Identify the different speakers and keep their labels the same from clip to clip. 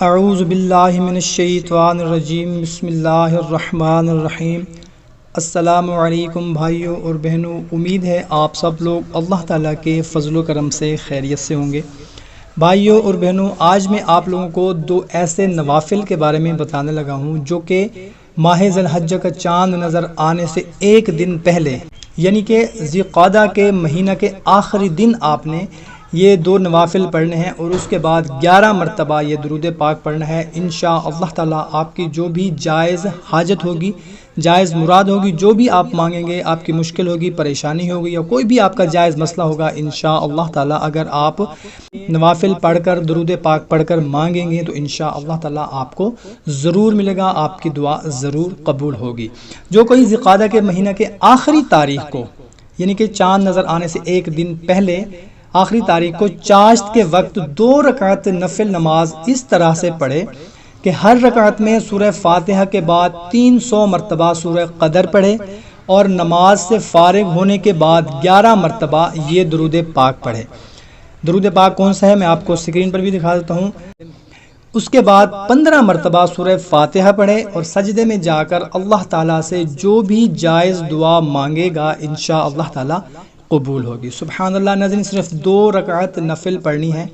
Speaker 1: اعوذ باللہ من الشیطان الرجیم بسم اللہ الرحمن الرحیم۔ السلام علیکم بھائیوں اور بہنوں، امید ہے آپ سب لوگ اللہ تعالیٰ کے فضل و کرم سے خیریت سے ہوں گے۔ بھائیوں اور بہنوں، آج میں آپ لوگوں کو دو ایسے نوافل کے بارے میں بتانے لگا ہوں جو کہ ماہ ذوالحج کا چاند نظر آنے سے ایک دن پہلے، یعنی کہ ذوالقعدہ کے مہینہ کے آخری دن آپ نے یہ دو نوافل پڑھنے ہیں، اور اس کے بعد 11 مرتبہ یہ درود پاک پڑھنا ہے۔ انشاء اللہ تعالیٰ آپ کی جو بھی جائز حاجت ہوگی، جائز مراد ہوگی، جو بھی آپ مانگیں گے، آپ کی مشکل ہوگی، پریشانی ہوگی، یا کوئی بھی آپ کا جائز مسئلہ ہوگا، انشاء اللہ تعالیٰ اگر آپ نوافل پڑھ کر درود پاک پڑھ کر مانگیں گے تو انشاء اللہ تعالیٰ آپ کو ضرور ملے گا، آپ کی دعا ضرور قبول ہوگی۔ جو کوئی ذوالقعدہ کے مہینہ کے آخری تاریخ کو، یعنی کہ چاند نظر آنے سے ایک دن پہلے آخری تاریخ کو چاشت کے وقت 2 رکعت نفل نماز اس طرح سے پڑھے کہ ہر رکعت میں سورہ فاتحہ کے بعد 300 مرتبہ سورہ قدر پڑھے، اور نماز سے فارغ ہونے کے بعد 11 مرتبہ یہ درود پاک پڑھے۔ درود پاک کون سا ہے میں آپ کو اسکرین پر بھی دکھا دیتا ہوں۔ اس کے بعد 15 مرتبہ سورہ فاتحہ پڑھے، اور سجدے میں جا کر اللہ تعالیٰ سے جو بھی جائز دعا مانگے گا انشاء اللہ تعالیٰ قبول ہوگی۔ سبحان اللہ۔ ناظرین، صرف 2 رکعت نفل پڑھنی ہے،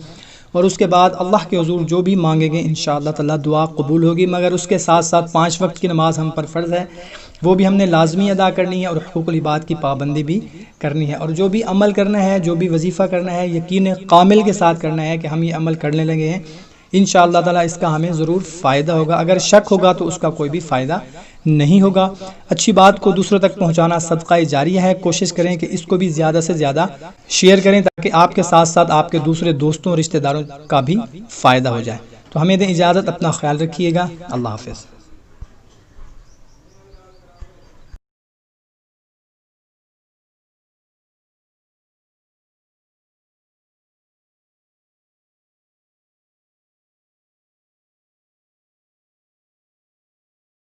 Speaker 1: اور اس کے بعد اللہ کے حضور جو بھی مانگیں گے انشاء اللہ تعالیٰ دعا قبول ہوگی۔ مگر اس کے ساتھ ساتھ 5 وقت کی نماز ہم پر فرض ہے، وہ بھی ہم نے لازمی ادا کرنی ہے، اور حقوق العباد کی پابندی بھی کرنی ہے، اور جو بھی عمل کرنا ہے، جو بھی وظیفہ کرنا ہے، یقین کامل کے ساتھ کرنا ہے کہ ہم یہ عمل کرنے لگے ہیں، انشاء اللہ تعالیٰ اس کا ہمیں ضرور فائدہ ہوگا۔ اگر شک ہوگا تو اس کا کوئی بھی فائدہ نہیں ہوگا۔ اچھی بات کو دوسروں تک پہنچانا صدقہ جاریہ ہے۔ کوشش کریں کہ اس کو بھی زیادہ سے زیادہ شیئر کریں تاکہ آپ کے ساتھ ساتھ آپ کے دوسرے دوستوں رشتہ داروں کا بھی فائدہ ہو جائے۔ تو ہمیں دیں اجازت، اپنا خیال رکھیے گا۔ اللہ حافظ۔